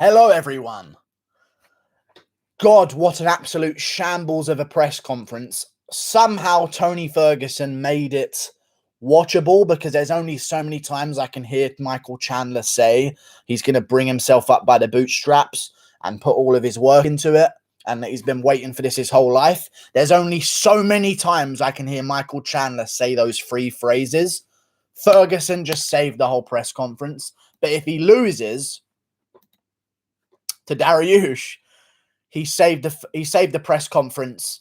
Hello, everyone. God, what an absolute shambles of a press conference. Somehow Tony Ferguson made it watchable because there's only so many times I can hear Michael Chandler say he's going to bring himself up by the bootstraps and put all of his work into it and that he's been waiting for this his whole life. There's only so many times I can hear Michael Chandler say those three phrases. Ferguson just saved the whole press conference. But if he loses to Dariush, he saved the press conference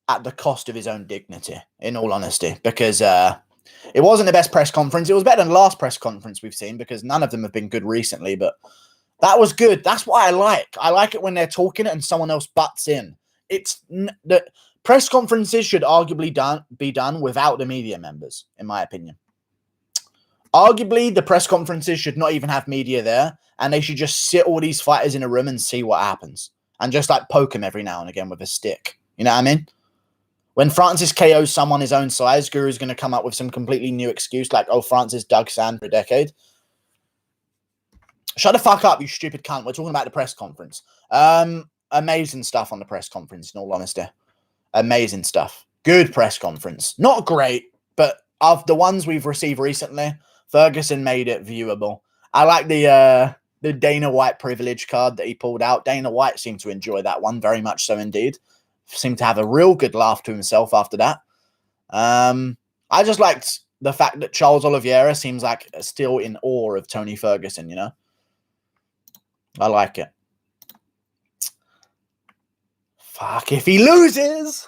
at the cost of his own dignity, in all honesty, because it wasn't the best press conference. It was better than the last press conference we've seen because none of them have been good recently, but that was good. That's what I like. I like it when they're talking and someone else butts in. The press conferences should arguably be done without the media members, in my opinion. Arguably, the press conferences should not even have media there, and they should just sit all these fighters in a room and see what happens. And just like poke him every now and again with a stick. You know what I mean? When Francis KOs someone his own size, Guru's going to come up with some completely new excuse like, oh, Francis dug sand for a decade. Shut the fuck up, you stupid cunt. We're talking about the press conference. Amazing stuff on the press conference, in all honesty. Amazing stuff. Good press conference. Not great, but of the ones we've received recently, Ferguson made it viewable. I like the Dana White privilege card that he pulled out. Dana White seemed to enjoy that one very much so indeed. Seemed to have a real good laugh to himself after that. I just liked the fact that Charles Oliveira seems like still in awe of Tony Ferguson, you know? I like it. Fuck, if he loses!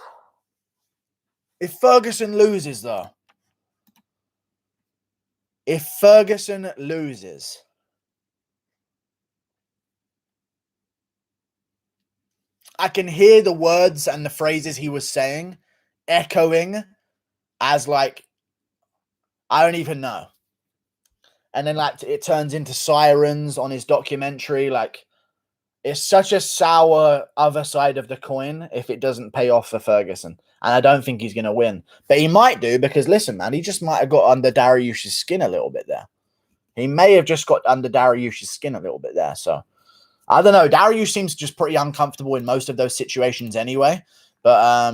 If Ferguson loses, though. If Ferguson loses, I can hear the words and the phrases he was saying echoing as like, I don't even know. And then like it turns into sirens on his documentary. Like it's such a sour other side of the coin if it doesn't pay off for Ferguson. And I don't think he's going to win. But he might do because, listen, man, he just might have got under Dariush's skin a little bit there. He may have just got under Dariush's skin a little bit there. So, I don't know. Dariush seems just pretty uncomfortable in most of those situations anyway. But,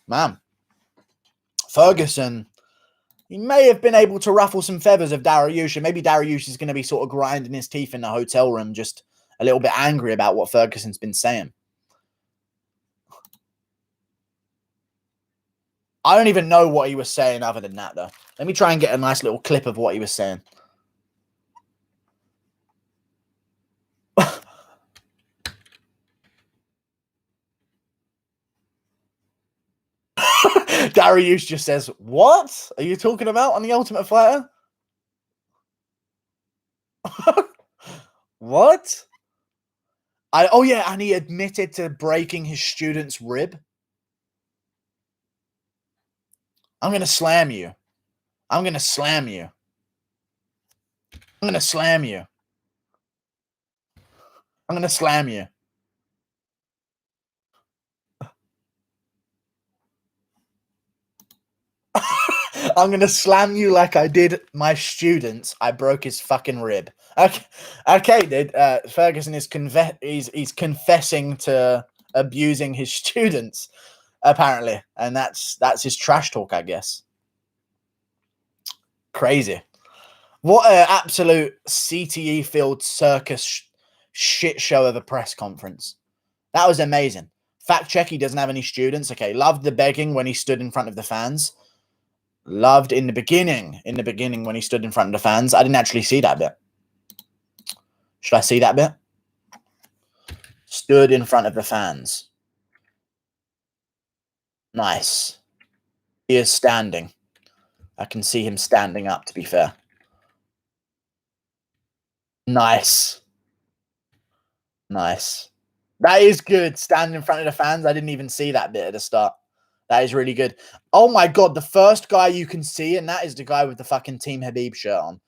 man, Ferguson, he may have been able to ruffle some feathers of Dariush. And maybe Dariush is going to be sort of grinding his teeth in the hotel room, just a little bit angry about what Ferguson's been saying. I don't even know what he was saying other than that, though. Let me try and get a nice little clip of what he was saying. Dariush just says, what are you talking about on The Ultimate Fighter? What? Oh, yeah, and he admitted to breaking his student's rib. I'm going to slam you. I'm going to slam you. I'm going to slam you. I'm going to slam you. I'm going to slam you like I did my students. I broke his fucking rib. Okay, dude. Ferguson is he's confessing to abusing his students, apparently. And that's his trash talk, I guess. Crazy. What an absolute CTE filled circus shit show of a press conference. That was amazing. Fact check, he doesn't have any students. Okay, loved the begging when he stood in front of the fans. Loved in the beginning when he stood in front of the fans. I didn't actually see that bit. Should I see that bit? Stood in front of the fans. Nice. He is standing. I can see him standing up, to be fair. Nice. Nice. That is good. Standing in front of the fans. I didn't even see that bit at the start. That is really good. Oh my God, the first guy you can see, and that is the guy with the fucking Team Khabib shirt on.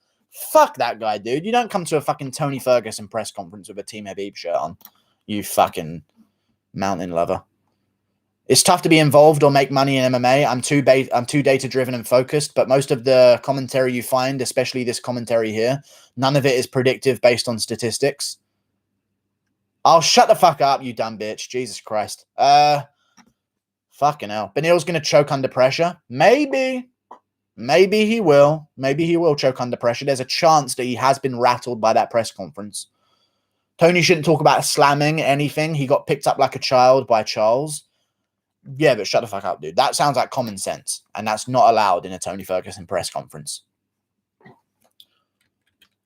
Fuck that guy, dude. You don't come to a fucking Tony Ferguson press conference with a Team Khabib shirt on. You fucking mountain lover. It's tough to be involved or make money in MMA. I'm too data driven and focused, but most of the commentary you find, especially this commentary here, none of it is predictive based on statistics. I'll shut the fuck up, you dumb bitch. Jesus Christ. Fucking hell. Benil's going to choke under pressure. Maybe. Maybe he will. Maybe he will choke under pressure. There's a chance that he has been rattled by that press conference. Tony shouldn't talk about slamming anything. He got picked up like a child by Charles. Yeah, but shut the fuck up, dude. That sounds like common sense, and that's not allowed in a Tony Ferguson press conference.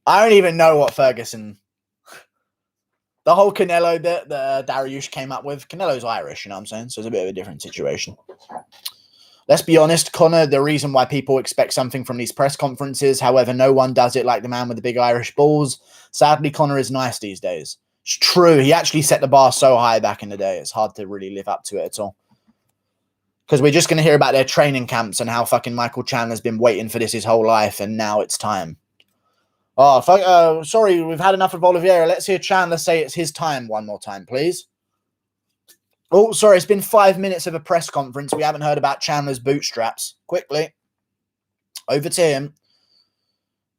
I don't even know what Ferguson... The whole Canelo bit that Dariush came up with, Canelo's Irish, you know what I'm saying? So it's a bit of a different situation. Let's be honest, Conor, the reason why people expect something from these press conferences, however, no one does it like the man with the big Irish balls. Sadly, Conor is nice these days. It's true. He actually set the bar so high back in the day. It's hard to really live up to it at all. Because we're just going to hear about their training camps and how fucking Michael Chandler's been waiting for this his whole life, and now it's time. Oh, fuck, sorry, we've had enough of Oliveira. Let's hear Chandler say it's his time one more time, please. Oh, sorry, it's been 5 minutes of a press conference. We haven't heard about Chandler's bootstraps. Quickly, over to him.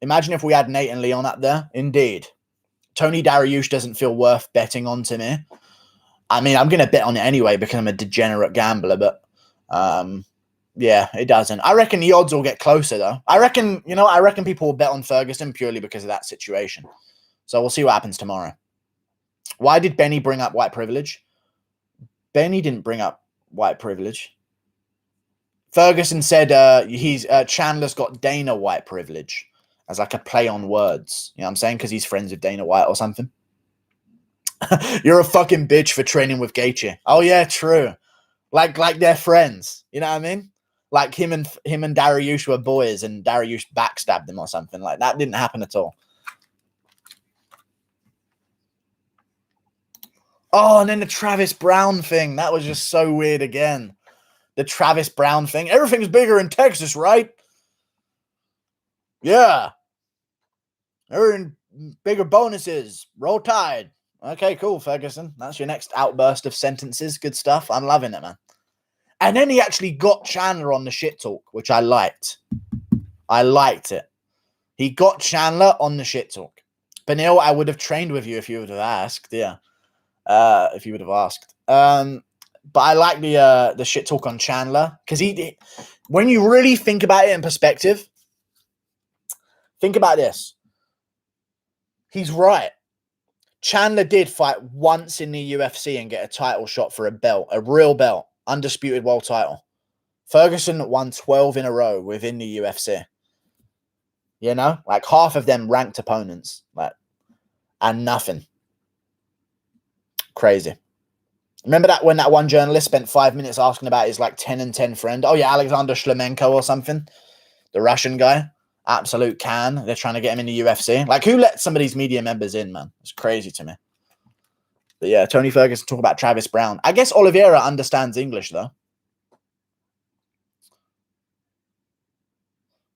Imagine if we had Nate and Leon up there. Indeed. Tony Dariush doesn't feel worth betting on to me. I mean, I'm going to bet on it anyway because I'm a degenerate gambler, but yeah, it doesn't. I reckon the odds will get closer, though. I reckon people will bet on Ferguson purely because of that situation. So we'll see what happens tomorrow. Why did Benny bring up white privilege? Benny didn't bring up white privilege. Ferguson said Chandler's got Dana white privilege as like a play on words. You know what I'm saying? Because he's friends with Dana White or something. You're a fucking bitch for training with Gaethje. Oh, yeah, true. Like they're friends. You know what I mean? Like him and Dariush were boys and Dariush backstabbed him or something. Like that didn't happen at all. Oh, and then the Travis Brown thing. That was just so weird again. The Travis Brown thing. Everything's bigger in Texas, right? Yeah. They're in bigger bonuses. Roll Tide. Okay, cool, Ferguson. That's your next outburst of sentences. Good stuff. I'm loving it, man. And then he actually got Chandler on the shit talk, which I liked. I liked it. He got Chandler on the shit talk. Benil, I would have trained with you if you would have asked. Yeah. If you would have asked. But I like the shit talk on Chandler. Because when you really think about it in perspective, think about this. He's right. Chandler did fight once in the UFC and get a title shot for a belt, a real belt, undisputed world title. Ferguson won 12 in a row within the UFC. You know, like half of them ranked opponents, like, and nothing. Crazy. Remember that when that one journalist spent 5 minutes asking about his like 10-10 friend? Oh yeah, Alexander Shlemenko or something, the Russian guy. Absolute can. They're trying to get him in the UFC. Like, who let some of these media members in, man? It's crazy to me. But yeah, Tony Ferguson talk about Travis Brown. I guess Oliveira understands English, though.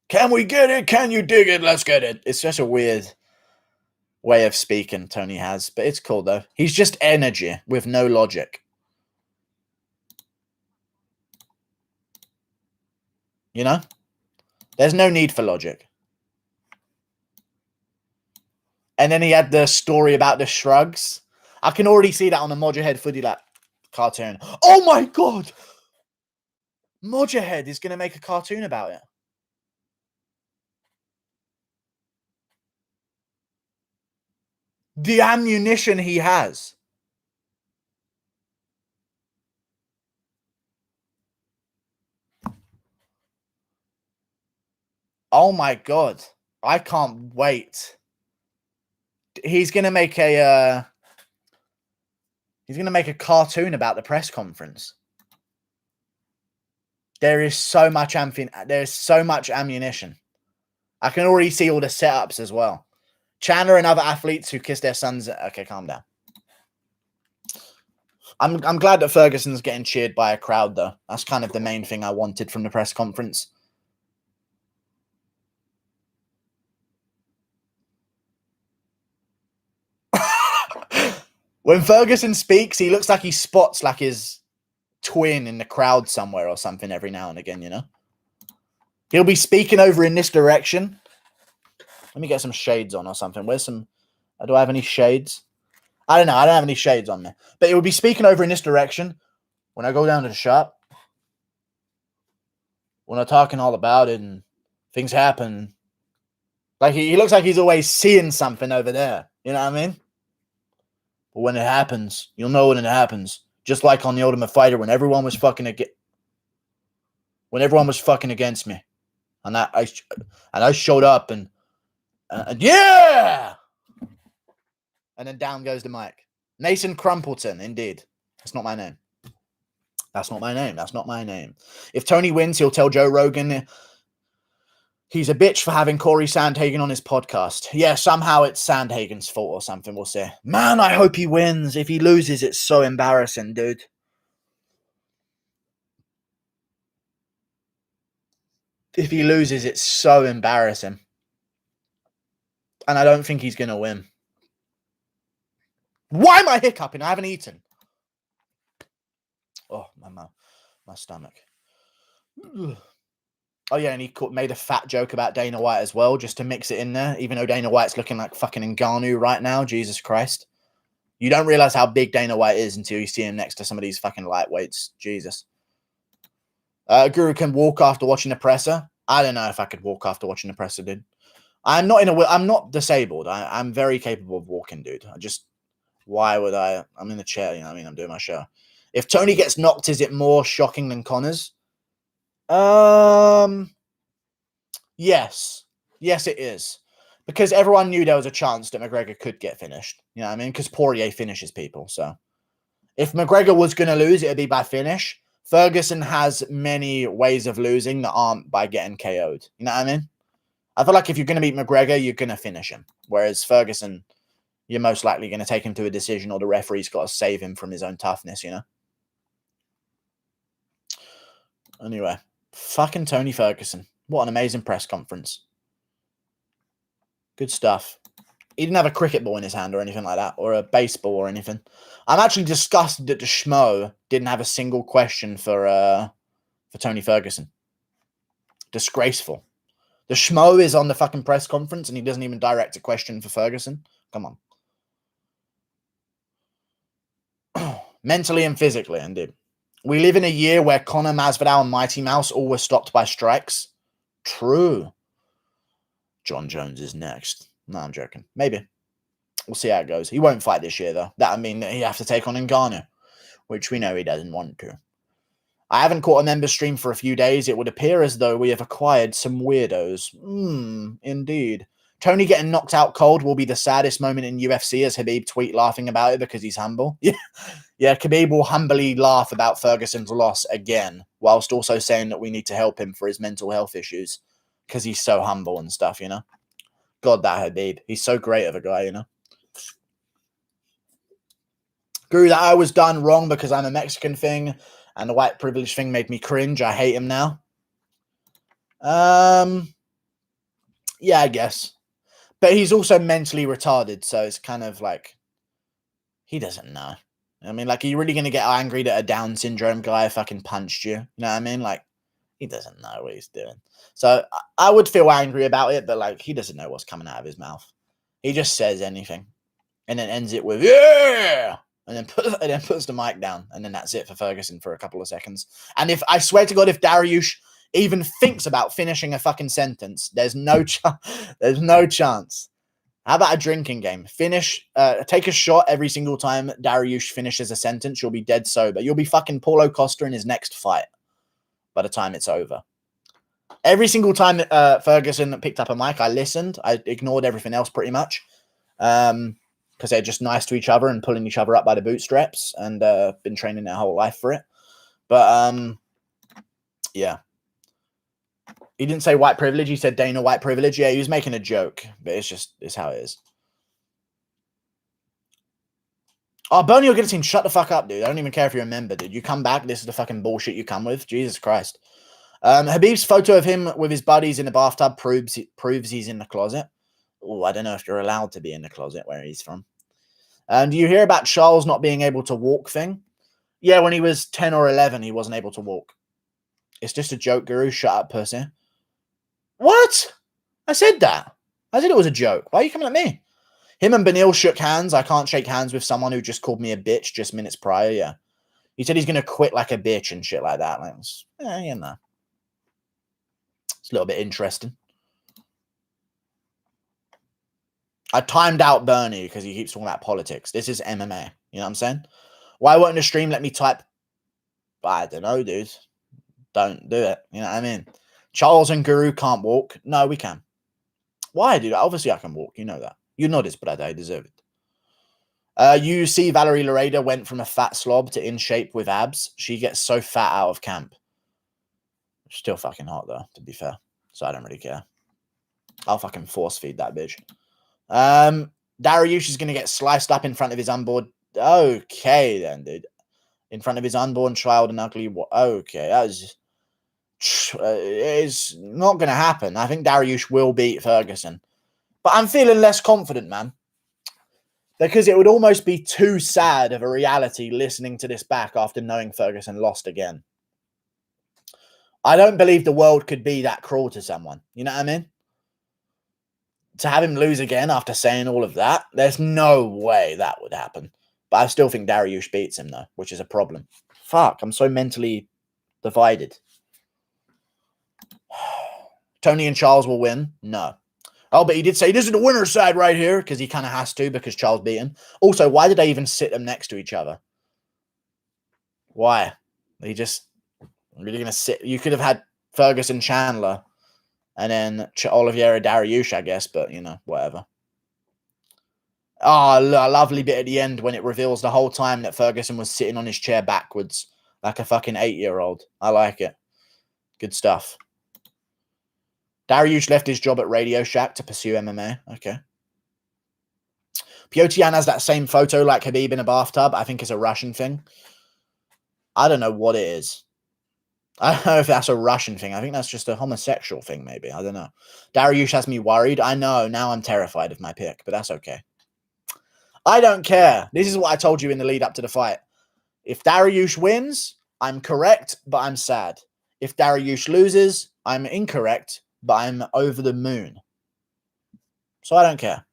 Can we get it? Can you dig it? Let's get it. It's just a weird way of speaking Tony has. But it's cool, though. He's just energy with no logic. You know? There's no need for logic. And then he had the story about the shrugs. I can already see that on the Mojohead Footy Lap cartoon. Oh my god! Mojohead is going to make a cartoon about it. The ammunition he has. Oh my god. I can't wait. He's going to make a cartoon about the press conference. There is so much ammunition. I can already see all the setups as well. Chandler and other athletes who kiss their sons. Okay, calm down. I'm glad that Ferguson's getting cheered by a crowd, though. That's kind of the main thing I wanted from the press conference. When Ferguson speaks, he looks like he spots like his twin in the crowd somewhere or something every now and again, you know? He'll be speaking over in this direction. Let me get some shades on or something. Where's some... do I have any shades? I don't know. I don't have any shades on me. But it will be speaking over in this direction when I go down to the shop. When I'm talking all about it and things happen. Like, he looks like he's always seeing something over there. You know what I mean? But when it happens, you'll know when it happens. Just like on the Ultimate Fighter when everyone was fucking against me. And I showed up and yeah! And then down goes the mic. Mason Crumpleton, indeed. That's not my name. That's not my name. That's not my name. If Tony wins, he'll tell Joe Rogan he's a bitch for having Corey Sandhagen on his podcast. Yeah, somehow it's Sandhagen's fault or something, we'll see. Man, I hope he wins. If he loses, it's so embarrassing, dude. If he loses, it's so embarrassing. And I don't think he's going to win. Why am I hiccuping? I haven't eaten. Oh, my stomach. Oh, yeah, and he made a fat joke about Dana White as well, just to mix it in there, even though Dana White's looking like fucking Ngannou right now. Jesus Christ. You don't realize how big Dana White is until you see him next to some of these fucking lightweights. Jesus. Guru can walk after watching the presser. I don't know if I could walk after watching the presser, dude. I'm not disabled. I'm very capable of walking, dude. Why would I? I'm in the chair, you know what I mean? I'm doing my show. If Tony gets knocked, is it more shocking than Connor's? Yes. Yes, it is. Because everyone knew there was a chance that McGregor could get finished. You know what I mean? Because Poirier finishes people, so. If McGregor was going to lose, it would be by finish. Ferguson has many ways of losing that aren't by getting KO'd. You know what I mean? I feel like if you're going to beat McGregor, you're going to finish him. Whereas Ferguson, you're most likely going to take him to a decision or the referee's got to save him from his own toughness, you know? Anyway, fucking Tony Ferguson. What an amazing press conference. Good stuff. He didn't have a cricket ball in his hand or anything like that, or a baseball or anything. I'm actually disgusted that the schmo didn't have a single question for Tony Ferguson. Disgraceful. The schmo is on the fucking press conference and he doesn't even direct a question for Ferguson. Come on. Mentally and physically, indeed. We live in a year where Conor, Masvidal, and Mighty Mouse all were stopped by strikes. True. John Jones is next. No, I'm joking. Maybe. We'll see how it goes. He won't fight this year, though. That would mean that he'd have to take on Ngannou, which we know he doesn't want to. I haven't caught a member stream for a few days. It would appear as though we have acquired some weirdos. Indeed. Tony getting knocked out cold will be the saddest moment in UFC as Khabib tweet laughing about it because he's humble. Yeah, Khabib will humbly laugh about Ferguson's loss again, whilst also saying that we need to help him for his mental health issues because he's so humble and stuff, you know? God, that Khabib. He's so great of a guy, you know? Guru, that I was done wrong because I'm a Mexican thing and the white privilege thing made me cringe. I hate him now. Yeah, I guess. But he's also mentally retarded, so it's kind of like, he doesn't know. I mean, like, are you really going to get angry that a Down syndrome guy fucking punched you? You know what I mean? Like, he doesn't know what he's doing. So I would feel angry about it, but, like, he doesn't know what's coming out of his mouth. He just says anything and then ends it with, yeah! And then puts the mic down, and then that's it for Ferguson for a couple of seconds. And if I swear to God, if Dariush even thinks about finishing a fucking sentence, there's no chance. How about a drinking game? Take a shot every single time Dariush finishes a sentence. You'll be dead sober. You'll be fucking Paulo Costa in his next fight by the time it's over. Every single time Ferguson picked up a mic, I listened. I ignored everything else pretty much. Because they're just nice to each other and pulling each other up by the bootstraps and been training their whole life for it. But, yeah. He didn't say white privilege. He said Dana white privilege. Yeah, he was making a joke, but it's how it is. Oh, Bernie O'Guillotine, shut the fuck up, dude. I don't even care if you're a member, dude. You come back, this is the fucking bullshit you come with. Jesus Christ. Khabib's photo of him with his buddies in the bathtub proves he's in the closet. Oh, I don't know if you're allowed to be in the closet where he's from. Do you hear about Charles not being able to walk thing? Yeah, when he was 10 or 11, he wasn't able to walk. It's just a joke, Guru. Shut up, pussy. What? I said that. I said it was a joke. Why are you coming at me? Him and Benil shook hands. I can't shake hands with someone who just called me a bitch just minutes prior. Yeah. He said he's going to quit like a bitch and shit like that. Like, you know. It's a little bit interesting. I timed out Bernie because he keeps talking about politics. This is MMA. You know what I'm saying? Why won't the stream let me type? I don't know, dude. Don't do it. You know what I mean? Charles and Guru can't walk. No, we can. Why, dude? Obviously, I can walk. You know that. You know this, brother. I deserve it. You see Valerie Loreda went from a fat slob to in shape with abs. She gets so fat out of camp. Still fucking hot, though, to be fair. So I don't really care. I'll fucking force feed that bitch. Dariush is going to get sliced up in front of his unborn. Okay, then, dude. In front of his unborn child and ugly. Okay, that was. It's not going to happen. I think Dariush will beat Ferguson. But I'm feeling less confident, man. Because it would almost be too sad of a reality listening to this back after knowing Ferguson lost again. I don't believe the world could be that cruel to someone. You know what I mean? To have him lose again after saying all of that, there's no way that would happen. But I still think Dariush beats him, though, which is a problem. Fuck, I'm so mentally divided. Tony and Charles will win? No. Oh, but he did say this is the winner's side right here, because he kind of has to, because Charles beat him. Also, why did they even sit them next to each other? Why? They just really going to sit. You could have had Ferguson, Chandler, and then Oliveira, Dariush, I guess, but, you know, whatever. Oh, a lovely bit at the end when it reveals the whole time that Ferguson was sitting on his chair backwards like a fucking 8-year-old. I like it. Good stuff. Dariush left his job at Radio Shack to pursue MMA. Okay. Piotr has that same photo like Khabib in a bathtub. I think it's a Russian thing. I don't know what it is. I don't know if that's a Russian thing. I think that's just a homosexual thing, maybe. I don't know. Dariush has me worried. I know. Now I'm terrified of my pick, but that's okay. I don't care. This is what I told you in the lead up to the fight. If Dariush wins, I'm correct, but I'm sad. If Dariush loses, I'm incorrect, but I'm over the moon. So I don't care.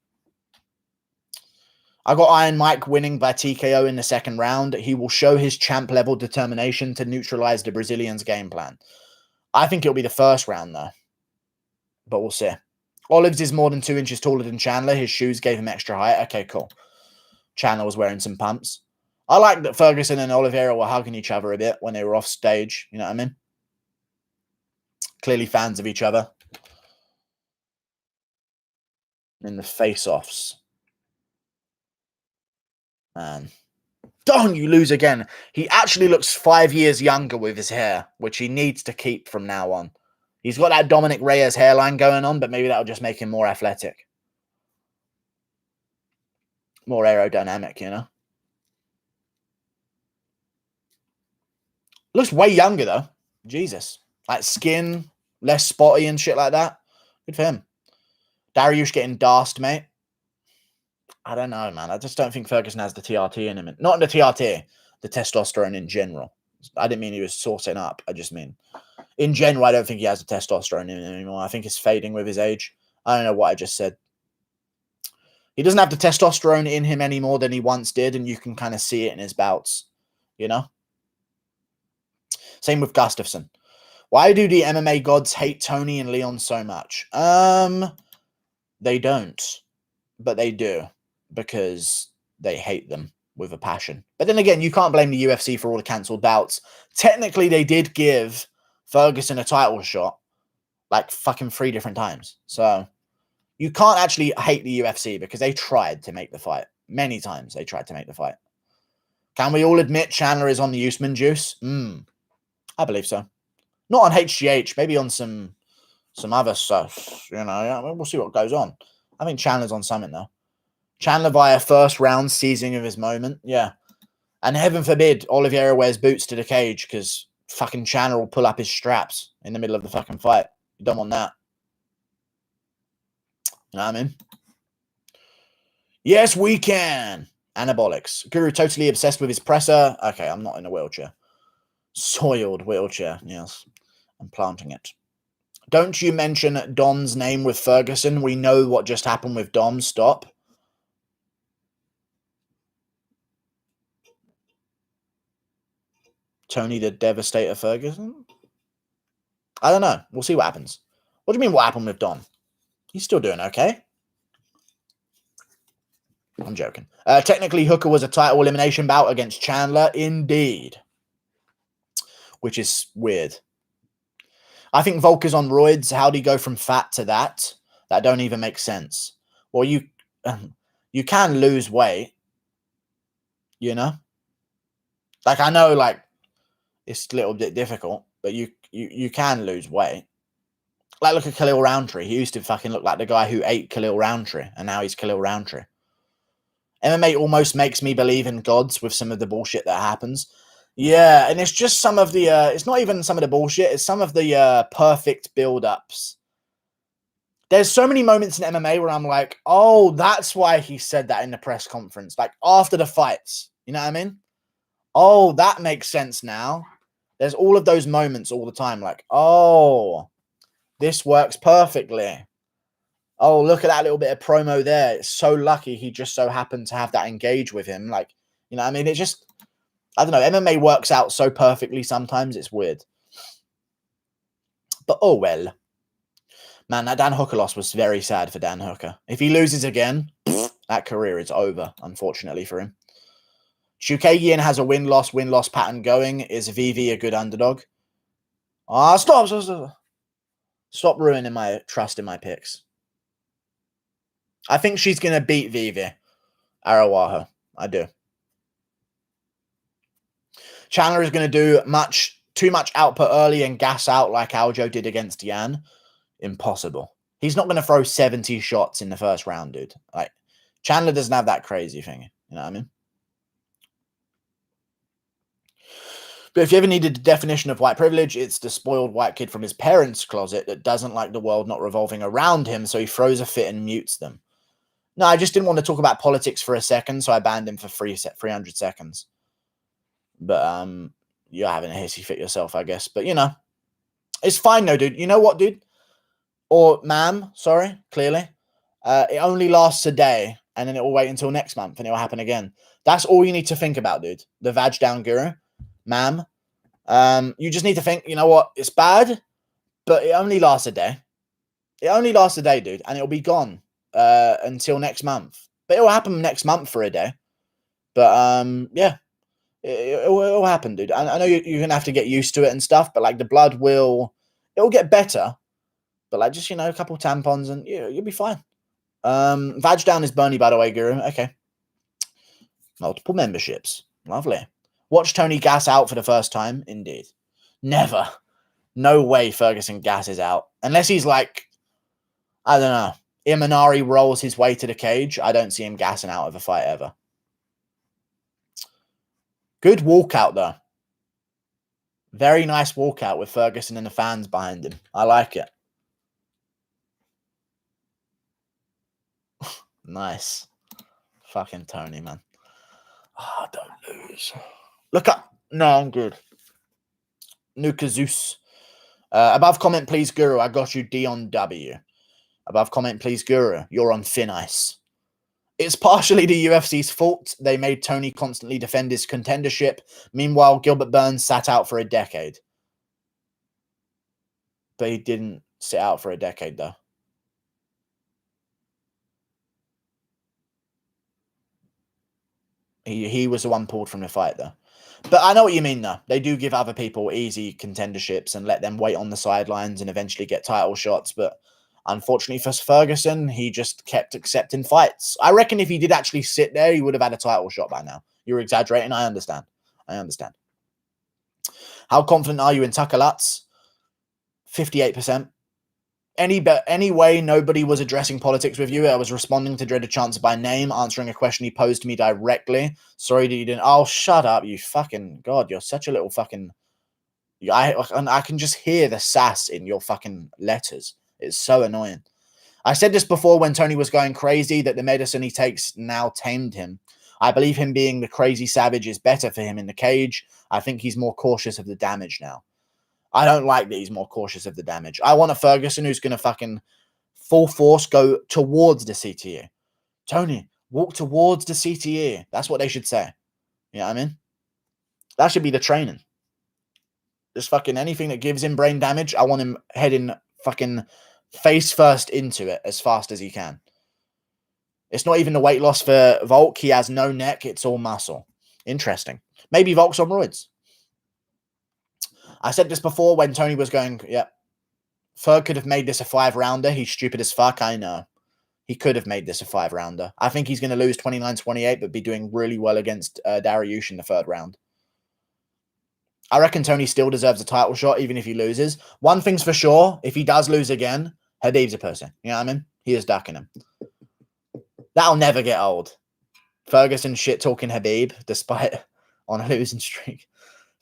I got Iron Mike winning by TKO in the second round. He will show his champ-level determination to neutralize the Brazilian's game plan. I think it'll be the first round, though. But we'll see. Olives is more than 2 inches taller than Chandler. His shoes gave him extra height. Okay, cool. Chandler was wearing some pumps. I like that Ferguson and Oliveira were hugging each other a bit when they were off stage. You know what I mean? Clearly fans of each other. In the face-offs. Man. Don't you lose again. He actually looks 5 years younger with his hair, which he needs to keep from now on. He's got that Dominic Reyes hairline going on, but maybe that'll just make him more athletic. More aerodynamic, you know? Looks way younger, though. Jesus. Like skin, less spotty and shit like that. Good for him. Dariush getting darsed, mate. I don't know, man. I just don't think Ferguson has the TRT in him. Not in the TRT, the testosterone in general. I didn't mean he was sourcing up. I just mean, in general, I don't think he has the testosterone in him anymore. I think it's fading with his age. I don't know what I just said. He doesn't have the testosterone in him any more than he once did, and you can kind of see it in his bouts, you know? Same with Gustafsson. Why do the MMA gods hate Tony and Leon so much? They don't, but they do, because they hate them with a passion. But then again, you can't blame the UFC for all the cancelled bouts. Technically, they did give Ferguson a title shot like fucking 3 different times. So you can't actually hate the UFC because they tried to make the fight. Many times they tried to make the fight. Can we all admit Chandler is on the Usman juice? I believe so. Not on HGH, maybe on some other stuff. You know, we'll see what goes on. I think Chandler's on something, though. Chandler via first round seizing of his moment. Yeah. And heaven forbid Oliveira wears boots to the cage because fucking Chandler will pull up his straps in the middle of the fucking fight. You don't want that. You know what I mean? Yes, we can. Anabolics. Guru totally obsessed with his presser. Okay, I'm not in a wheelchair. Soiled wheelchair. Yes. I'm planting it. Don't you mention Dom's name with Ferguson. We know what just happened with Dom. Stop. Tony the Devastator Ferguson? I don't know. We'll see what happens. What do you mean what happened with Dom? He's still doing okay. I'm joking. Technically, Hooker was a title elimination bout against Chandler. Indeed. Which is weird. I think Volker's on roids. How'd he go from fat to that? That don't even make sense. Well, you can lose weight. You know? Like, I know, like, it's a little bit difficult, but you can lose weight. Like, look at Khalil Roundtree. He used to fucking look like the guy who ate Khalil Roundtree, and now he's Khalil Roundtree. MMA almost makes me believe in gods with some of the bullshit that happens. Yeah, and it's just some of the, it's not even some of the bullshit, it's some of the perfect build-ups. There's so many moments in MMA where I'm like, oh, that's why he said that in the press conference. Like, after the fights. You know what I mean? Oh, that makes sense now. There's all of those moments all the time. Like, oh, this works perfectly. Oh, look at that little bit of promo there. It's so lucky he just so happened to have that engage with him. Like, you know what I mean? It just, I don't know. MMA works out so perfectly sometimes. It's weird. But oh well. Man, that Dan Hooker loss was very sad for Dan Hooker. If he loses again, that career is over, unfortunately for him. Chukagian has a win-loss pattern going. Is VV a good underdog? Ah, stop ruining my trust in my picks. I think she's going to beat Vivi Arawaha. I do. Chandler is going to do too much output early and gas out like Aljo did against Yan. Impossible. He's not going to throw 70 shots in the first round, dude. Like, Chandler doesn't have that crazy thing. You know what I mean? But if you ever needed a definition of white privilege, it's the spoiled white kid from his parents' closet that doesn't like the world not revolving around him, so he throws a fit and mutes them. No, I just didn't want to talk about politics for a second, so I banned him for 300 seconds. But you're having a hissy fit yourself, I guess. But, you know, it's fine, though, dude. You know what, dude? Or ma'am, sorry, clearly. It only lasts a day, and then it will wait until next month, and it will happen again. That's all you need to think about, dude. The Vag Down Guru. Ma'am, you just need to think, you know what, it's bad, but it only lasts a day. It only lasts a day, dude, and it'll be gone until next month. But it will happen next month for a day. But, yeah, it will happen, dude. I know you're going to have to get used to it and stuff, but, like, the blood it'll get better. But, like, just, you know, a couple tampons and you'll be fine. Vag Down is Bernie, by the way, Guru. Okay. Multiple memberships. Lovely. Watch Tony gas out for the first time. Indeed. Never. No way Ferguson gasses out. Unless he's like, I don't know, Imanari rolls his way to the cage. I don't see him gassing out of a fight ever. Good walkout, though. Very nice walkout with Ferguson and the fans behind him. I like it. Nice. Fucking Tony, man. Oh, don't lose. Look up. No, I'm good. Nuka Zeus. Above comment, please, Guru. I got you Dion W. Above comment, please, Guru. You're on thin ice. It's partially the UFC's fault. They made Tony constantly defend his contendership. Meanwhile, Gilbert Burns sat out for a decade. But he didn't sit out for a decade, though. He was the one pulled from the fight, though. But I know what you mean, though. They do give other people easy contenderships and let them wait on the sidelines and eventually get title shots. But unfortunately for Ferguson, he just kept accepting fights. I reckon if he did actually sit there, he would have had a title shot by now. You're exaggerating. I understand. How confident are you in Tucker Lutz? 58%. Any way nobody was addressing politics with you. I was responding to Dreaded Chancer by name, answering a question he posed to me directly. Sorry that you didn't. Oh, shut up, you fucking God. You're such a little fucking. I can just hear the sass in your fucking letters. It's so annoying. I said this before when Tony was going crazy that the medicine he takes now tamed him. I believe him being the crazy savage is better for him in the cage. I think he's more cautious of the damage now. I don't like that he's more cautious of the damage. I want a Ferguson who's going to fucking full force go towards the CTE. Tony, walk towards the CTE. That's what they should say. You know what I mean? That should be the training. Just fucking anything that gives him brain damage, I want him heading fucking face first into it as fast as he can. It's not even the weight loss for Volk. He has no neck. It's all muscle. Interesting. Maybe Volk's on roids. I said this before when Tony was going, yeah, Ferg could have made this a 5-rounder. He's stupid as fuck. I know. He could have made this a 5-rounder. I think he's going to lose 29-28, but be doing really well against Dariush in the 3rd round. I reckon Tony still deserves a title shot, even if he loses. One thing's for sure, if he does lose again, Khabib's a pussy. You know what I mean? He is ducking him. That'll never get old. Ferguson shit-talking Khabib, despite on a losing streak.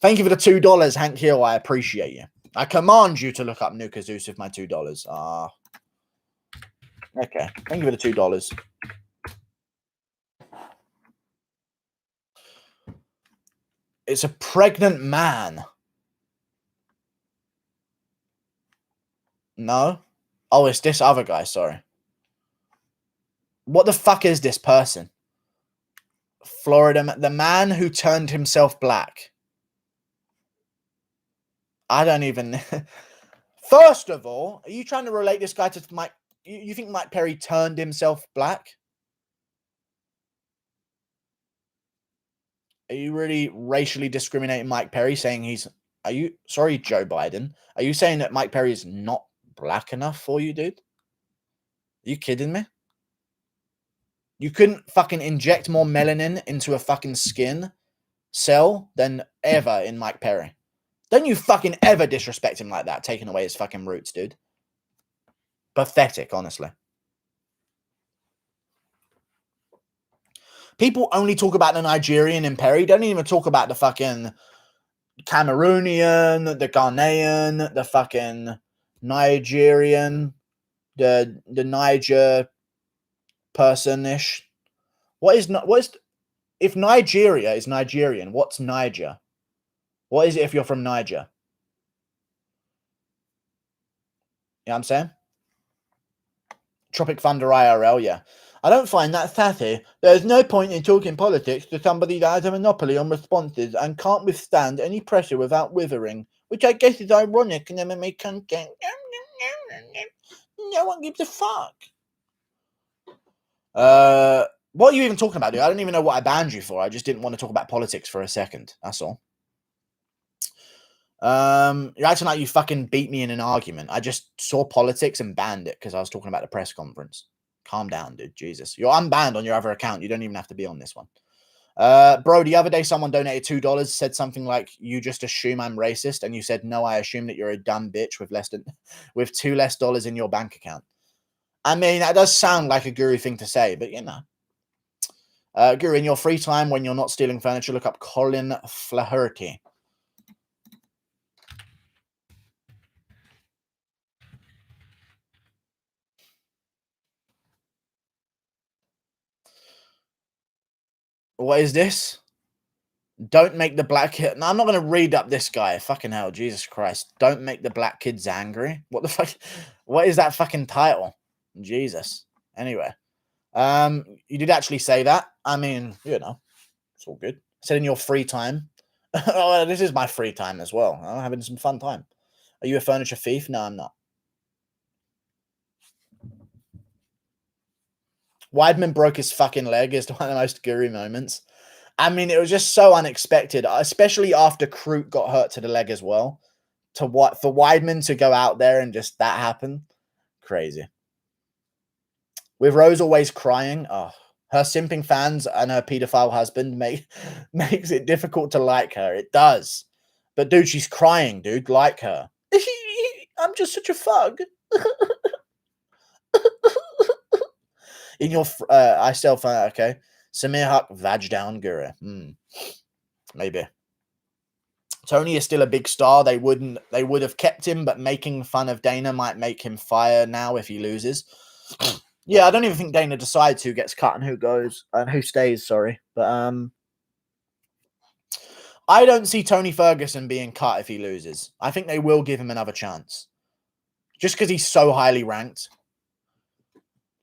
Thank you for the $2, Hank Hill. I appreciate you. I command you to look up Nuka Zeus with my $2. Okay. Thank you for the $2. It's a pregnant man. No? Oh, it's this other guy, sorry. What the fuck is this person? Florida, the man who turned himself black. I don't even... First of all, are you trying to relate this guy to Mike? You think Mike Perry turned himself black? Are you really racially discriminating Mike Perry, saying he's... Are you... Sorry, Joe Biden. Are you saying that Mike Perry is not black enough for you, dude? Are you kidding me? You couldn't fucking inject more melanin into a fucking skin cell than ever in Mike Perry. Don't you fucking ever disrespect him like that, taking away his fucking roots, dude. Pathetic, honestly. People only talk about the Nigerian in Perry. Don't even talk about the fucking Cameroonian, the Ghanaian, the fucking Nigerian, the Niger person-ish. If Nigeria is Nigerian, what's Niger? What is it if you're from Niger? You know what I'm saying? Tropic Thunder IRL, yeah. I don't find that sassy. There's no point in talking politics to somebody that has a monopoly on responses and can't withstand any pressure without withering, which I guess is ironic in MMA content. No one gives a fuck. What are you even talking about, dude? I don't even know what I banned you for. I just didn't want to talk about politics for a second. That's all. You're acting like you fucking beat me in an argument. I just saw politics and banned it because I was talking about the press conference. Calm down, dude. Jesus. You're unbanned on your other account. You don't even have to be on this one. Bro, the other day someone donated $2, said something like, you just assume I'm racist, and you said, no, I assume that you're a dumb bitch with with $2 less in your bank account. I mean, that does sound like a guru thing to say, but you know. Guru, in your free time when you're not stealing furniture, look up Colin Flaherty. What is this? Don't make the black kid... No, I'm not going to read up this guy. Fucking hell, Jesus Christ. Don't make the black kids angry. What the fuck? What is that fucking title? Jesus. Anyway. You did actually say that. I mean, you know, it's all good. I said in your free time. Oh, this is my free time as well. I'm having some fun time. Are you a furniture thief? No, I'm not. Weidman broke his fucking leg is one of the most guru moments. I mean, it was just so unexpected, especially after Kroot got hurt to the leg as well. For Weidman to go out there and just that happen, crazy. With Rose always crying, oh, her simping fans and her pedophile husband makes it difficult to like her. It does, but dude, she's crying, dude. Like her. I'm just such a fug. In your, I self, okay. Samir Huck, vag down guru. Maybe. Tony is still a big star. They would have kept him, but making fun of Dana might make him fire now if he loses. Yeah, I don't even think Dana decides who gets cut and who goes and who stays. Sorry, but I don't see Tony Ferguson being cut if he loses. I think they will give him another chance, just because he's so highly ranked.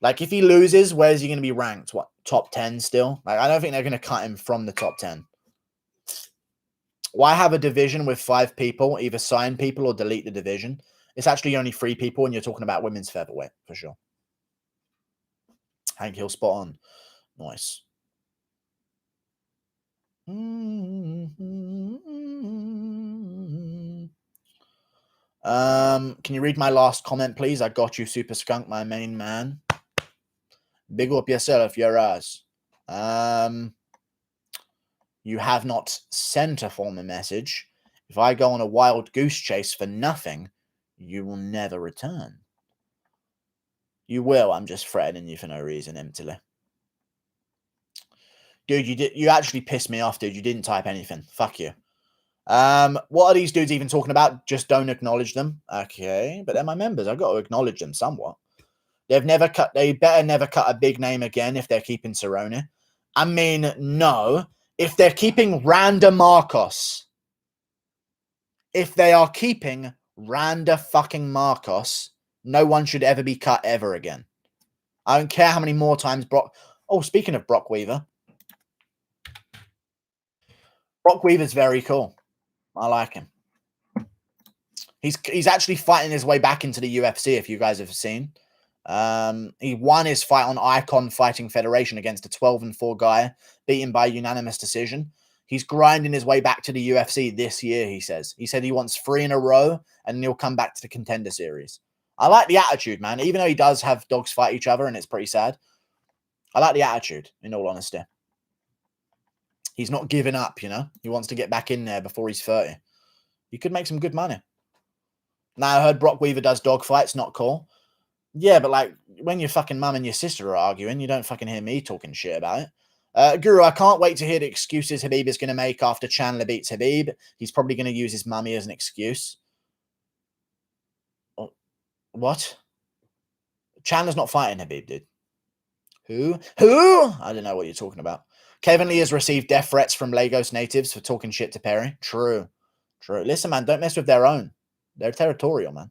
Like, if he loses, where is he going to be ranked? What, top 10 still? Like, I don't think they're going to cut him from the top 10. Why have a division with 5 people? Either sign people or delete the division. It's actually only 3 people, and you're talking about women's featherweight, for sure. Hank Hill, spot on. Nice. Can you read my last comment, please? I got you, Super Skunk, my main man. Big up yourself, your ass. You have not sent a former message. If I go on a wild goose chase for nothing, you will never return. You will. I'm just threatening you for no reason, emptily. Dude, you actually pissed me off, dude. You didn't type anything. Fuck you. What are these dudes even talking about? Just don't acknowledge them. Okay, but they're my members. I've got to acknowledge them somewhat. They better never cut a big name again if they're keeping Cerrone. I mean, no. If they're keeping Randa Marcos, if they are keeping Randa fucking Marcos, no one should ever be cut ever again. I don't care how many more times Brock... Oh, speaking of Brock Weaver. Brock Weaver's very cool. I like him. He's actually fighting his way back into the UFC, if you guys have seen. He won his fight on Icon Fighting Federation against a 12-4 guy, beaten by unanimous decision. He's grinding his way back to the UFC this year, he says. He said he wants 3 in a row, and he'll come back to the Contender Series. I like the attitude, man. Even though he does have dogs fight each other, and it's pretty sad. I like the attitude, in all honesty. He's not giving up, you know? He wants to get back in there before he's 30. He could make some good money. Now, I heard Brock Weaver does dog fights, not cool. Yeah, but like, when your fucking mum and your sister are arguing, you don't fucking hear me talking shit about it. Guru, I can't wait to hear the excuses Khabib is going to make after Chandler beats Khabib. He's probably going to use his mummy as an excuse. What? Chandler's not fighting Khabib, dude. Who? I don't know what you're talking about. Kevin Lee has received death threats from Lagos natives for talking shit to Perry. True. Listen, man, don't mess with their own. They're territorial, man.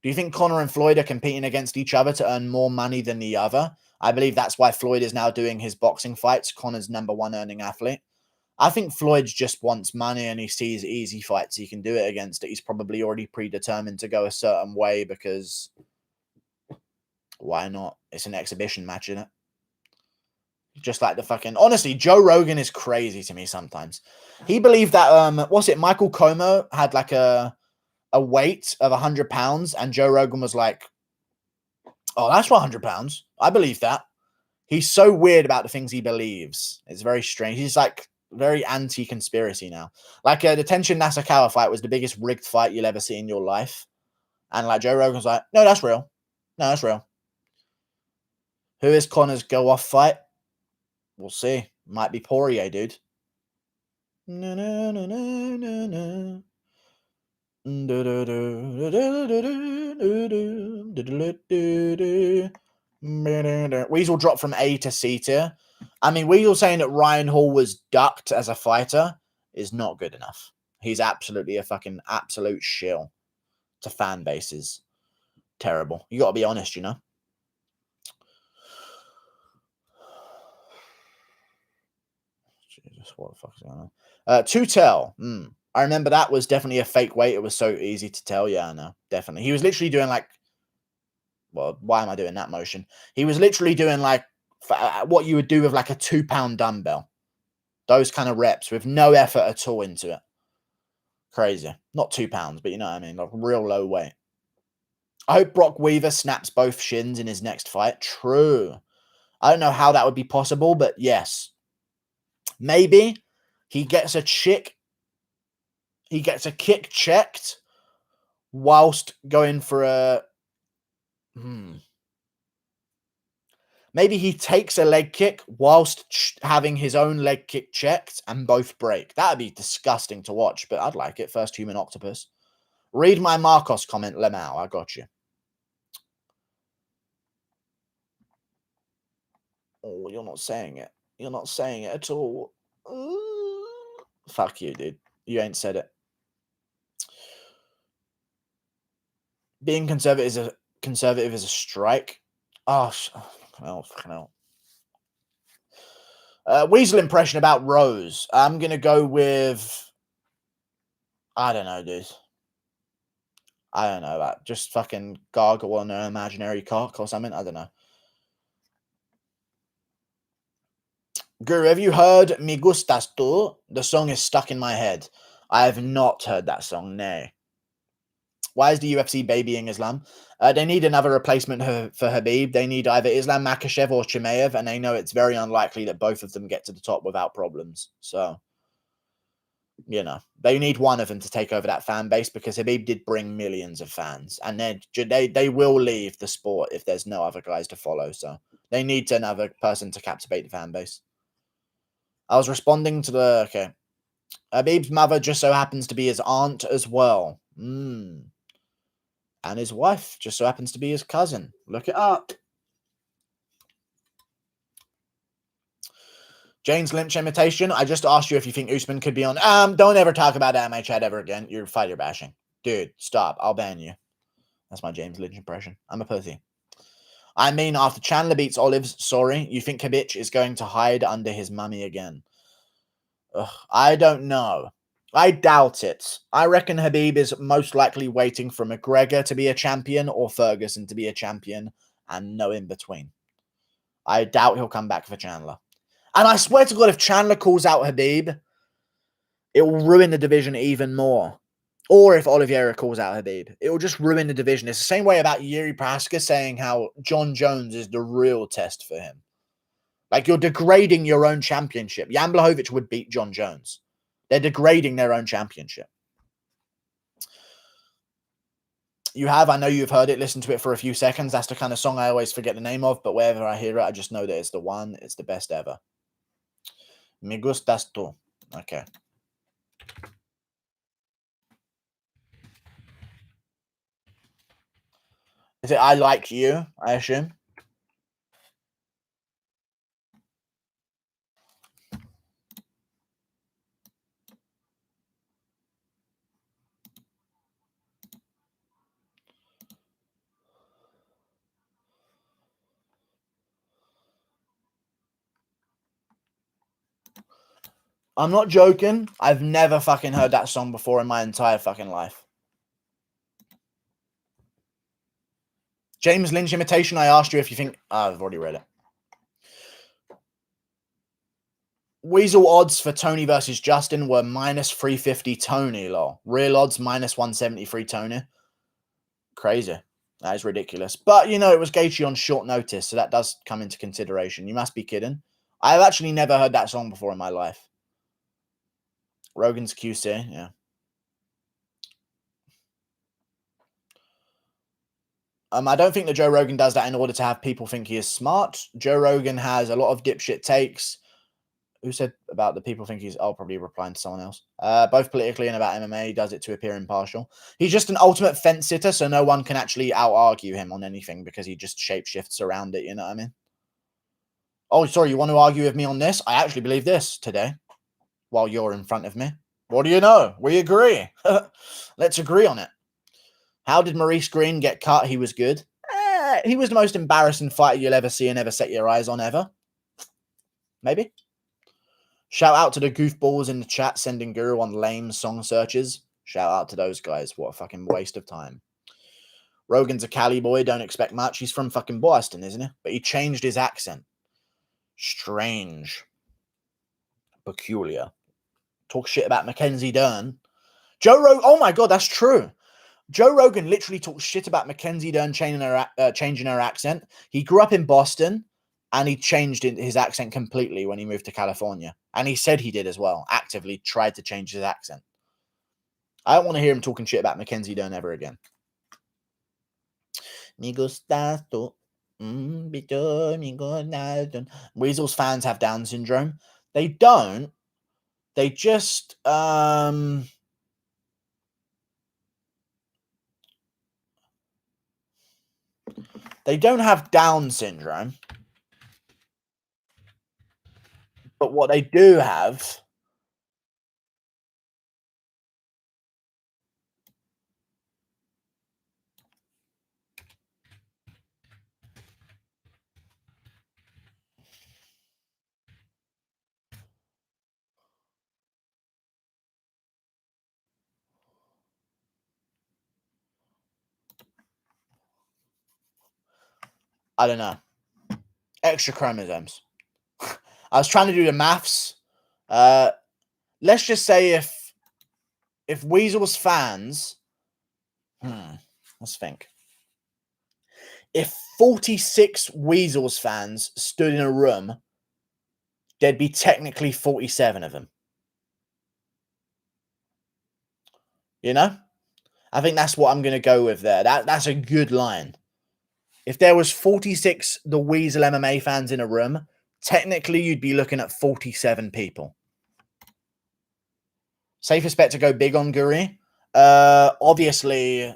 Do you think Conor and Floyd are competing against each other to earn more money than the other? I believe that's why Floyd is now doing his boxing fights. Conor's #1 earning athlete. I think Floyd just wants money and he sees easy fights he can do it against it. He's probably already predetermined to go a certain way because why not? It's an exhibition match, isn't it? Just like the fucking... Honestly, Joe Rogan is crazy to me sometimes. He believed that, what's it, Michael Como had like a weight of 100 pounds, and Joe Rogan was like, oh, that's 100 pounds. I believe that. He's so weird about the things he believes. It's very strange. He's like very anti-conspiracy now. Like the Tenshin Nasukawa fight was the biggest rigged fight you'll ever see in your life. And like Joe Rogan's like, no, that's real. No, that's real. Who is Conor's go-off fight? We'll see. Might be Poirier, dude. No, no, no, no, no, no. Weasel dropped from A to C tier. I mean, Weasel saying that Ryan Hall was ducked as a fighter is not good enough. He's absolutely a fucking absolute shill to fan bases. Terrible. You got to be honest, you know. Jesus, what the fuck is going on? To tell. I remember that was definitely a fake weight. It was so easy to tell. Yeah, I know. Definitely. He was literally doing like... Well, why am I doing that motion? He was literally doing like what you would do with like a 2-pound dumbbell. Those kind of reps with no effort at all into it. Crazy. Not 2 pounds, but you know what I mean? Like real low weight. I hope Brock Weaver snaps both shins in his next fight. True. I don't know how that would be possible, but yes. Maybe he gets a kick checked whilst going for a... Maybe he takes a leg kick whilst having his own leg kick checked and both break. That would be disgusting to watch, but I'd like it. First human octopus. Read my Marcos comment, Lemau. I got you. Oh, you're not saying it. You're not saying it at all. Fuck you, dude. You ain't said it. Being conservative is a strike. Oh, fucking hell. Weasel impression about Rose. I'm gonna go with. I don't know, dude. I don't know that. Just fucking gargle on an imaginary cock or something. I don't know. Guru, have you heard Me Gustas Tu? The song is stuck in my head. I have not heard that song, no. Why is the UFC babying Islam? They need another replacement for Khabib. They need either Islam Makhachev or Chimayev, and they know it's very unlikely that both of them get to the top without problems. So, you know, they need one of them to take over that fan base because Khabib did bring millions of fans, and they will leave the sport if there's no other guys to follow. So they need another person to captivate the fan base. I was responding to the Khabib's mother just so happens to be his aunt as well. And his wife just so happens to be his cousin. Look it up. James Lynch imitation. I just asked you if you think Usman could be on. Don't ever talk about MMA chat ever again. You're fighter bashing. Dude, stop. I'll ban you. That's my James Lynch impression. I'm a pussy. I mean, after Chandler beats Olives, sorry, you think Khabib is going to hide under his mummy again? Ugh, I don't know. I doubt it. I reckon Khabib is most likely waiting for McGregor to be a champion or Ferguson to be a champion and no in between. I doubt he'll come back for Chandler. And I swear to God, if Chandler calls out Khabib, it will ruin the division even more. Or if Oliveira calls out Khabib, it will just ruin the division. It's the same way about Yuri Prochazka saying how John Jones is the real test for him. Like, you're degrading your own championship. Jan Blachowicz would beat John Jones. They're degrading their own championship. I know you've heard it, listen to it for a few seconds. That's the kind of song I always forget the name of, but wherever I hear it, I just know that it's the one. It's the best ever. Me gustas tú. Okay. Is it I like you, I assume? I'm not joking. I've never fucking heard that song before in my entire fucking life. James Lynch imitation, I asked you if you think... I've already read it. Weasel odds for Tony versus Justin were minus 350 Tony, lol. Real odds minus 173 Tony. Crazy. That is ridiculous. But, you know, it was Gaethje on short notice, so that does come into consideration. You must be kidding. I've actually never heard that song before in my life. Rogan's QC, yeah. I don't think that Joe Rogan does that in order to have people think he is smart. Joe Rogan has a lot of dipshit takes. Who said about the people think he's... I'll probably replying to someone else. Both politically and about MMA, he does it to appear impartial. He's just an ultimate fence sitter, so no one can actually out-argue him on anything because he just shapeshifts around it, you know what I mean? Oh, sorry, you want to argue with me on this? I actually believe this today while you're in front of me. What do you know? We agree. Let's agree on it. How did Maurice Green get cut? He was good. He was the most embarrassing fighter you'll ever see and ever set your eyes on ever. Maybe. Shout out to the goofballs in the chat sending Guru on lame song searches. Shout out to those guys. What a fucking waste of time. Rogan's a Cali boy. Don't expect much. He's from fucking Boston, isn't he? But he changed his accent. Strange. Peculiar. Talk shit about Mackenzie Dern. Joe Rogan. Oh my God, that's true. Joe Rogan literally talks shit about Mackenzie Dern changing her accent. He grew up in Boston, and he changed his accent completely when he moved to California. And he said he did as well. Actively tried to change his accent. I don't want to hear him talking shit about Mackenzie Dern ever again. Weasel's fans have Down syndrome. They don't. They just they don't have Down syndrome. But what they do have... I don't know. Extra chromosomes. I was trying to do the maths. Let's just say if Weasel's fans... let's think. If 46 Weasels fans stood in a room, there'd be technically 47 of them. You know? I think that's what I'm going to go with there. That's a good line. If there was 46 The Weasel MMA fans in a room, technically you'd be looking at 47 people. Safest bet to go big on Guri? Obviously,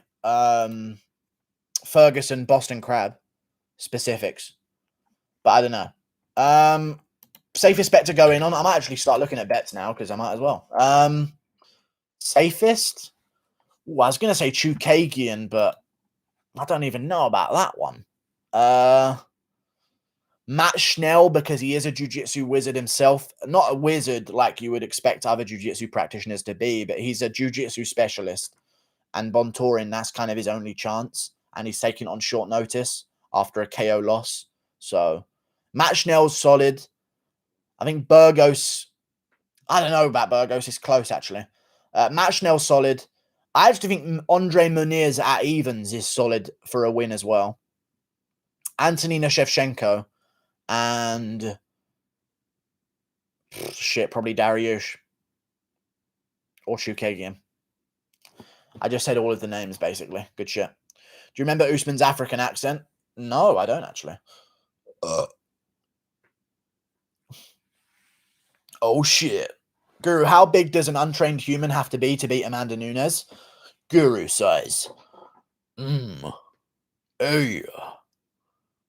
Ferguson, Boston Crab. Specifics. But I don't know. Safest bet to go in on? I might actually start looking at bets now because I might as well. Safest? Ooh, I was going to say Chukagian, but I don't even know about that one. Matt Schnell, because he is a jiu-jitsu wizard himself. Not a wizard like you would expect other jiu-jitsu practitioners to be, but he's a jiu-jitsu specialist. And Bontorin, that's kind of his only chance. And he's taking on short notice after a KO loss. So, Matt Schnell's solid. I think Burgos... I don't know about Burgos. It's close, actually. Matt Schnell's solid. I actually think Andre Muniz at evens is solid for a win as well. Antonina Shevchenko. And... shit, probably Dariush. Or Chukagian. I just said all of the names, basically. Good shit. Do you remember Usman's African accent? No, I don't, actually. Oh, shit. Guru, how big does an untrained human have to be beat Amanda Nunes? Guru size. Hey.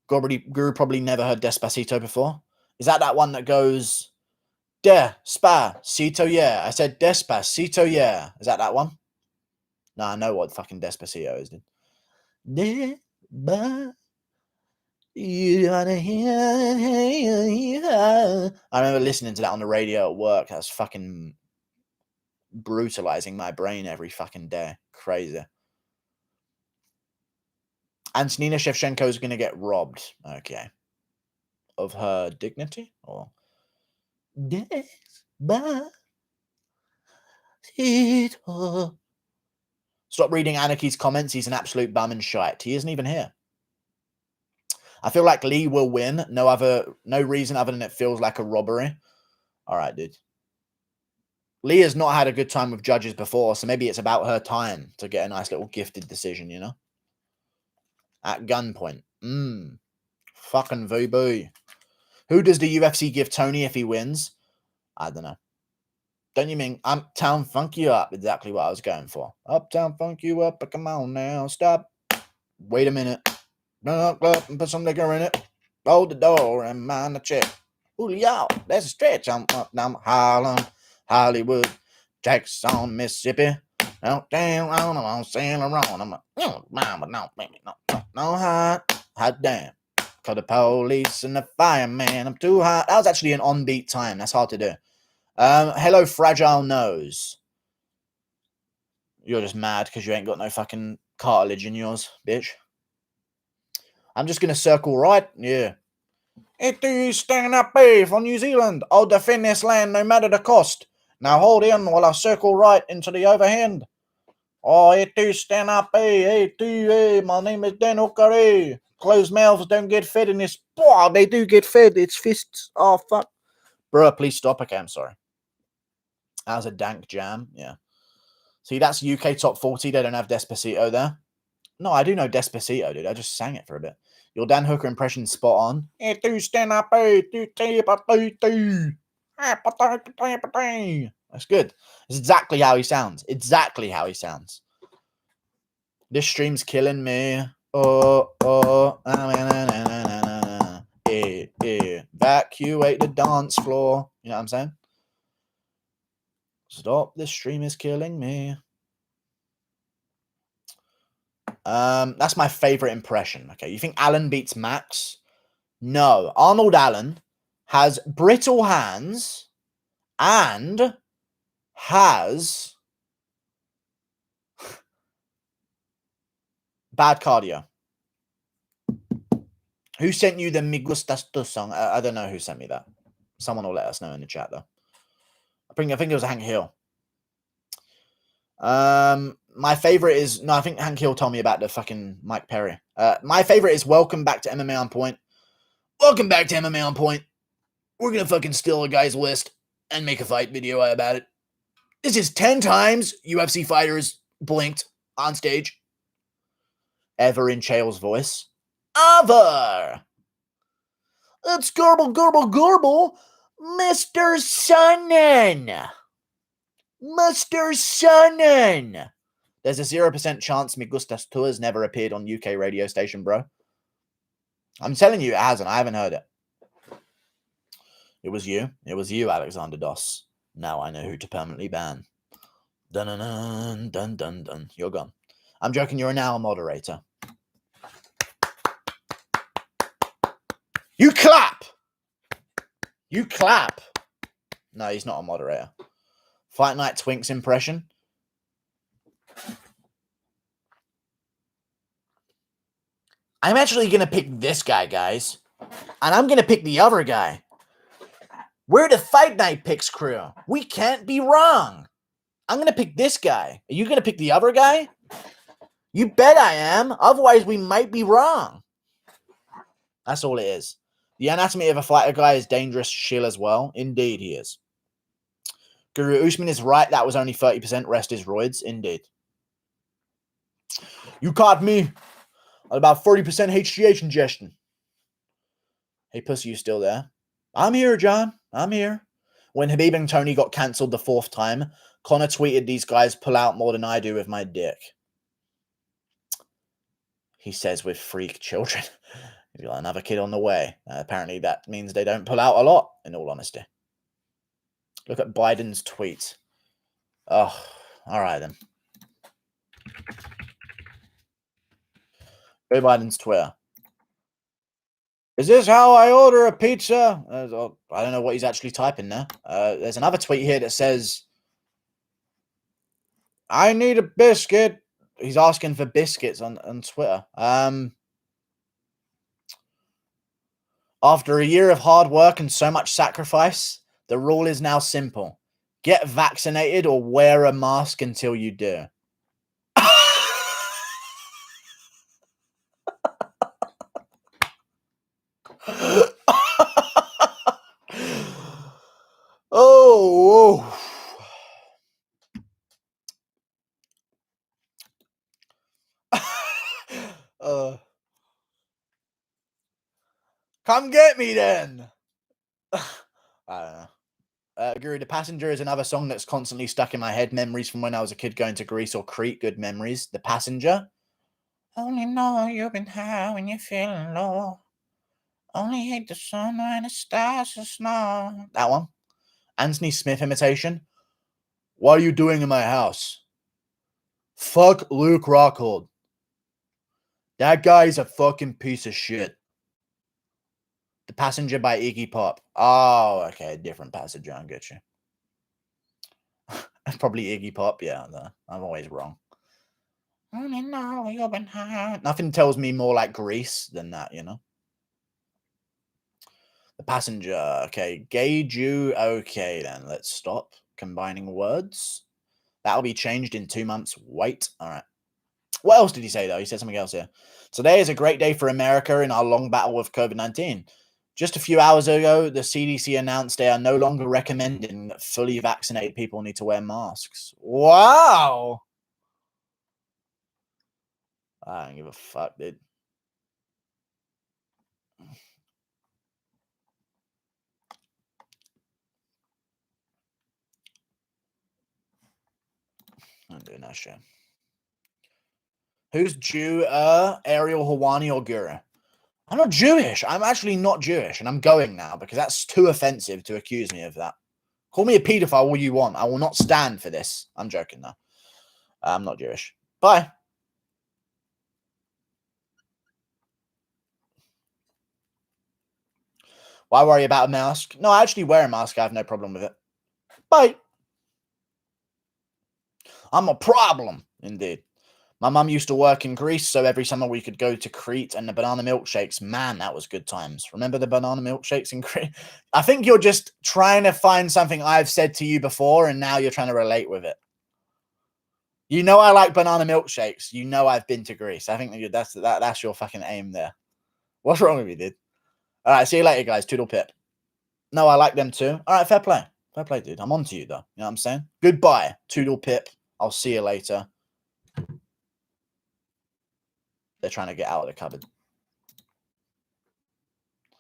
Guru probably never heard Despacito before. Is that one that goes... Despacito, yeah. I said Despacito, yeah. Is that one? No, I know what fucking Despacito is, dude. You wanna hear? I remember listening to that on the radio at work. That was fucking brutalizing my brain every fucking day. Crazy. Antonina Shevchenko is going to get robbed. Okay. Of her dignity? Or... Stop reading Anarchy's comments. He's an absolute bum and shite. He isn't even here. I feel like Lee will win. No reason other than it feels like a robbery. All right, dude. Lee has not had a good time with judges before, so maybe it's about her time to get a nice little gifted decision, you know? At gunpoint. Fucking VB. Who does the UFC give Tony if he wins? I don't know. Don't you mean Uptown Funk You Up? Exactly what I was going for. Uptown Funk You Up, but come on now, stop. Wait a minute. Up and put some liquor in it. Hold the door and mind the check. Julio, there's a stretch. I'm up down Harlem, Hollywood, Jackson, Mississippi. Out down on them, I'm sailing around. I'm like, but no, baby, no hot damn. Call the police and the fireman. I'm too hot. That was actually an on-beat time. That's hard to do. Hello, Fragile Nose. You're just mad because you ain't got no fucking cartilage in yours, bitch. I'm just going to circle right. Yeah. It is stand up, B for New Zealand. I'll defend this land no matter the cost. Now hold in while I circle right into the overhand. Oh, it is stand up, B. My name is Dan Okare. Closed mouths don't get fed in this. Boah, they do get fed. It's fists. Oh, fuck. Bruh, please stop. Okay, I'm sorry. That was a dank jam. Yeah. See, that's UK top 40. They don't have Despacito there. No, I do know Despacito, dude. I just sang it for a bit. Your Dan Hooker impression spot on. That's good. It's exactly how he sounds. Exactly how he sounds. This stream's killing me. Yeah. Evacuate the dance floor. You know what I'm saying? Stop, this stream is killing me. That's my favorite impression. Okay, you think Allen beats Max? No. Arnold Allen has brittle hands and has bad cardio. Who sent you the Me Gustas Tu song? I don't know who sent me that. Someone will let us know in the chat, though. I think it was Hank Hill. My favorite is... No, I think Hank Hill told me about the fucking Mike Perry. My favorite is Welcome Back to MMA On Point. Welcome back to MMA On Point. We're gonna fucking steal a guy's list and make a fight video about it. This is 10 times UFC fighters blinked on stage. Ever in Chael's voice. Ever! It's Gurble, Gurble, Gurble, Mr. Sonnen! Mr. Sonnen! There's a 0% chance Me Gustas Tu has never appeared on UK radio station, bro. I'm telling you, it hasn't. I haven't heard it. It was you. It was you, Alexander Doss. Now I know who to permanently ban. Dun dun dun dun dun dun. You're gone. I'm joking. You're now a moderator. You clap. You clap. No, he's not a moderator. Fight Night Twinks impression. I'm actually going to pick this guy, guys. And I'm going to pick the other guy. We're the Fight Night Picks crew. We can't be wrong. I'm going to pick this guy. Are you going to pick the other guy? You bet I am. Otherwise, we might be wrong. That's all it is. The anatomy of a fighter guy is dangerous shill as well. Indeed, he is. Guru Usman is right. That was only 30%. Rest is roids. Indeed. You caught me on about 40% HGH ingestion. Hey, pussy, you still there? I'm here, John. I'm here. When Khabib and Tony got cancelled the 4th time, Connor tweeted, "These guys pull out more than I do with my dick." He says with freak children. He's got another kid on the way. Apparently that means they don't pull out a lot, in all honesty. Look at Biden's tweet. Oh, all right then. Joe Biden's Twitter. Is this how I order a pizza? I don't know what he's actually typing there. There's another tweet here that says, "I need a biscuit." He's asking for biscuits on Twitter. After a year of hard work and so much sacrifice, the rule is now simple. Get vaccinated or wear a mask until you do. Oh. Come get me then. I don't know. Guru, The Passenger is another song that's constantly stuck in my head. Memories from when I was a kid going to Greece or Crete. Good memories. The Passenger. Only know you've been high when you're feeling low. Only hate the sun when it starts to snow. That one. Anthony Smith imitation. What are you doing in my house? Fuck Luke Rockhold. That guy's a fucking piece of shit. The Passenger by Iggy Pop. Oh, okay. Different Passenger. I get you. Probably Iggy Pop. Yeah, I'm always wrong. Only know you've been high. Nothing tells me more like Grease than that, you know? The Passenger. Okay. Gay Jew. Okay, then. Let's stop combining words. That'll be changed in 2 months. Wait. All right. What else did he say, though? He said something else here. Today is a great day for America in our long battle with COVID-19. Just a few hours ago, the CDC announced they are no longer recommending that fully vaccinated people need to wear masks. Wow. I don't give a fuck, dude. I'm doing that shit. Who's Jew? Ariel, Hawani, or Gura? I'm not Jewish. I'm actually not Jewish, and I'm going now because that's too offensive to accuse me of that. Call me a paedophile all you want. I will not stand for this. I'm joking though. I'm not Jewish. Bye. Why worry about a mask? No, I actually wear a mask. I have no problem with it. Bye. I'm a problem, indeed. My mum used to work in Greece, so every summer we could go to Crete and the banana milkshakes. Man, that was good times. Remember the banana milkshakes in Crete? I think you're just trying to find something I've said to you before, and now you're trying to relate with it. You know I like banana milkshakes. You know I've been to Greece. I think that's your fucking aim there. What's wrong with you, dude? All right, see you later, guys. Toodle pip. No, I like them too. All right, fair play. Fair play, dude. I'm on to you, though. You know what I'm saying? Goodbye, Toodle pip. I'll see you later. They're trying to get out of the cupboard.